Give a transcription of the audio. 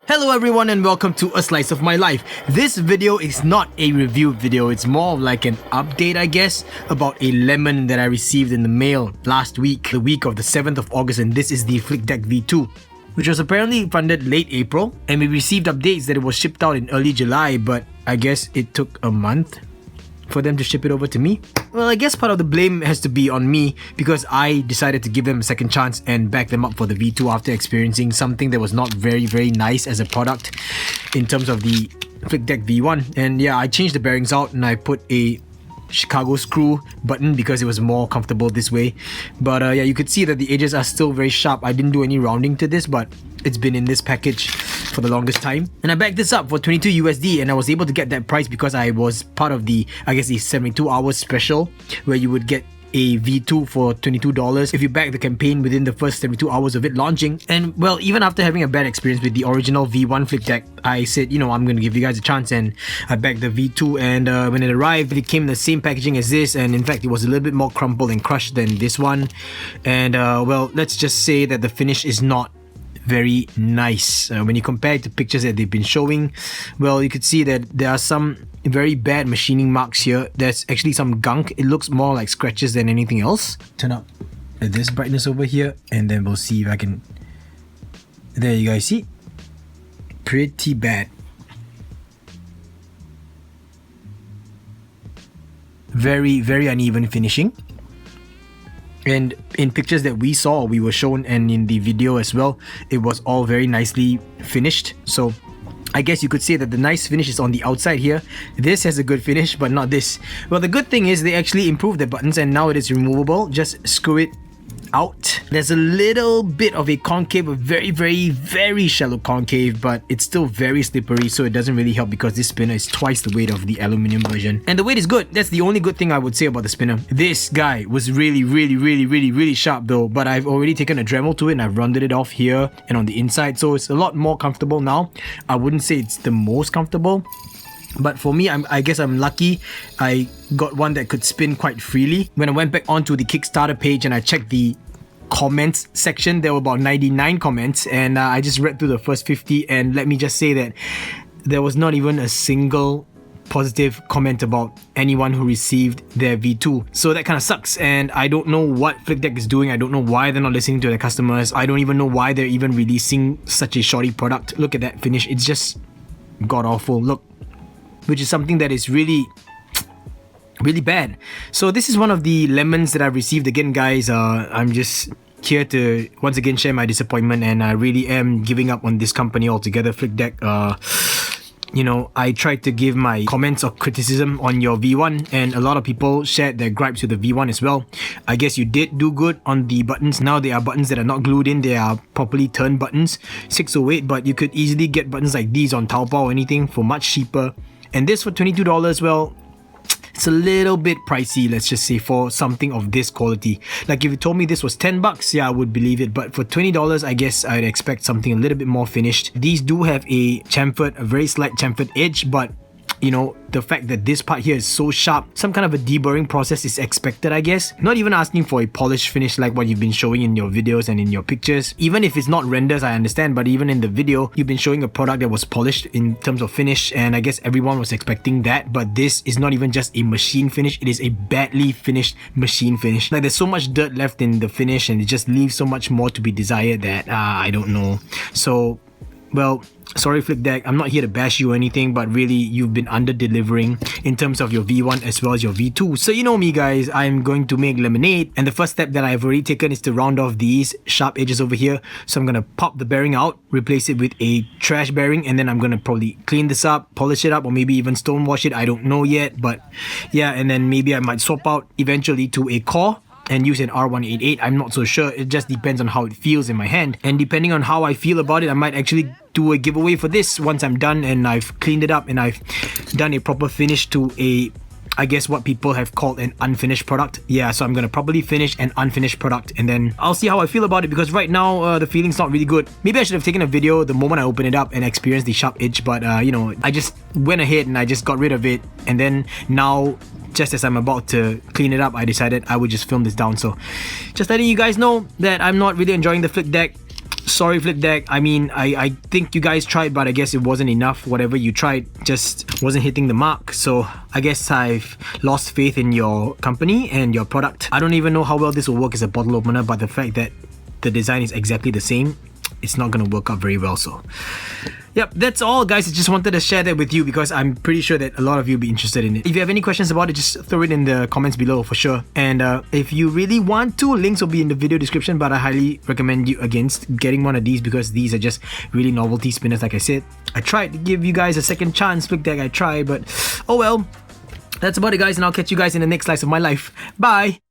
Hello everyone and welcome to A Slice of My Life. This video is not a review video, it's more of like an update I guess about a lemon that I received in the mail last week, the week of the 7th of August, and this is the FlickDeck V2, which was apparently funded late April, and we received updates that it was shipped out in early July, but I guess it took a month for them to ship it over to me. Well, I guess part of the blame has to be on me because I decided to give them a second chance and back them up for the V2 after experiencing something that was not very nice as a product in terms of the FlickDeck V1. And yeah, I changed the bearings out and I put a Chicago screw button because it was more comfortable this way. But yeah, you could see that the edges are still very sharp. I didn't do any rounding to this, but it's been in this package for the longest time. And I backed this up for 22 USD and I was able to get that price because I was part of the, I guess, the 72 hours special where you would get a V2 for $22 if you back the campaign within the first 72 hours of it launching. And well, even after having a bad experience with the original V1 FlickDeck, I said, you know, I'm going to give you guys a chance, and I backed the V2, and when it arrived, it came in the same packaging as this, and in fact, it was a little bit more crumpled and crushed than this one. And well, let's just say that the finish is not very nice. When you compare it to pictures that they've been showing, well, you could see that there are some very bad machining marks here. There's actually some gunk. It looks more like scratches than anything else. Turn up this brightness over here and then we'll see if I can... There you guys see? Pretty bad. Very uneven finishing. And in pictures that we saw, we were shown, and in the video as well, it was all very nicely finished. So I guess you could say that the nice finish is on the outside here. This has a good finish, but not this. Well, the good thing is they actually improved the buttons and now it is removable. Just screw it out. There's a little bit of a concave, a very shallow concave, but it's still very slippery, so it doesn't really help because this spinner is twice the weight of the aluminum version. And the weight is good. That's the only good thing I would say about the spinner. This guy was really sharp though, but I've already taken a Dremel to it and I've rounded it off here and on the inside, so it's a lot more comfortable now. I wouldn't say it's the most comfortable, but for me, I guess I'm lucky. I got one that could spin quite freely. When I went back onto the Kickstarter page and I checked the comments section, there were about 99 comments, and I just read through the first 50, and let me just say that there was not even a single positive comment about anyone who received their V2. So that kind of sucks, and I don't know what FlickDeck is doing. I don't know why they're not listening to their customers. I don't even know why they're even releasing such a shoddy product. Look at that finish. It's just god-awful. Look. Which is something that is really bad. So this is one of the lemons that I've received. Again, guys, I'm just here to once again share my disappointment, and I really am giving up on this company altogether, FlickDeck. You know, I tried to give my comments of criticism on your V1, and a lot of people shared their gripes with the V1 as well. I guess you did do good on the buttons. Now they are buttons that are not glued in, they are properly turned buttons, 608, but you could easily get buttons like these on Taobao or anything for much cheaper. And this for $22, well, it's a little bit pricey, let's just say, for something of this quality. Like if you told me this was 10 bucks, yeah, I would believe it. But for $20, I guess I'd expect something a little bit more finished. These do have a chamfered, a very slight chamfered edge, but you know, the fact that this part here is so sharp, some kind of a deburring process is expected, I guess. Not even asking for a polished finish like what you've been showing in your videos and in your pictures. Even if it's not renders, I understand, but even in the video, you've been showing a product that was polished in terms of finish, and I guess everyone was expecting that. But this is not even just a machine finish, it is a badly finished machine finish. Like there's so much dirt left in the finish and it just leaves so much more to be desired that, I don't know. So, well, sorry FlickDeck, I'm not here to bash you or anything, but really you've been under-delivering in terms of your V1 as well as your V2. So you know me guys, I'm going to make lemonade, and the first step that I've already taken is to round off these sharp edges over here. So I'm gonna pop the bearing out, replace it with a trash bearing, and then I'm gonna probably clean this up, polish it up, or maybe even stone wash it, I don't know yet. But yeah, and then maybe I might swap out eventually to a core and use an R188. I'm not so sure. It just depends on how it feels in my hand, and depending on how I feel about it, I might actually do a giveaway for this once I'm done and I've cleaned it up and I've done a proper finish to a, I guess what people have called an unfinished product. Yeah, so I'm gonna probably finish an unfinished product and then I'll see how I feel about it, because right now the feeling's not really good. Maybe I should have taken a video the moment I open it up and experienced the sharp edge, but you know, I just went ahead and I just got rid of it, and then now just as I'm about to clean it up, I decided I would just film this down. So just letting you guys know that I'm not really enjoying the FlickDeck. sorry FlickDeck, I mean, I think you guys tried, but I guess it wasn't enough. Whatever you tried just wasn't hitting the mark. So I guess I've lost faith in your company and your product. I don't even know how well this will work as a bottle opener, but the fact that the design is exactly the same, it's not gonna work out very well. So yep, that's all guys. I just wanted to share that with you because I'm pretty sure that a lot of you will be interested in it. If you have any questions about it, just throw it in the comments below for sure. And if you really want to, links will be in the video description, but I highly recommend you against getting one of these because these are just really novelty spinners. Like I said, I tried to give you guys a second chance, FlickDeck, I tried, but oh well. That's about it guys, and I'll catch you guys in the next slice of my life. Bye!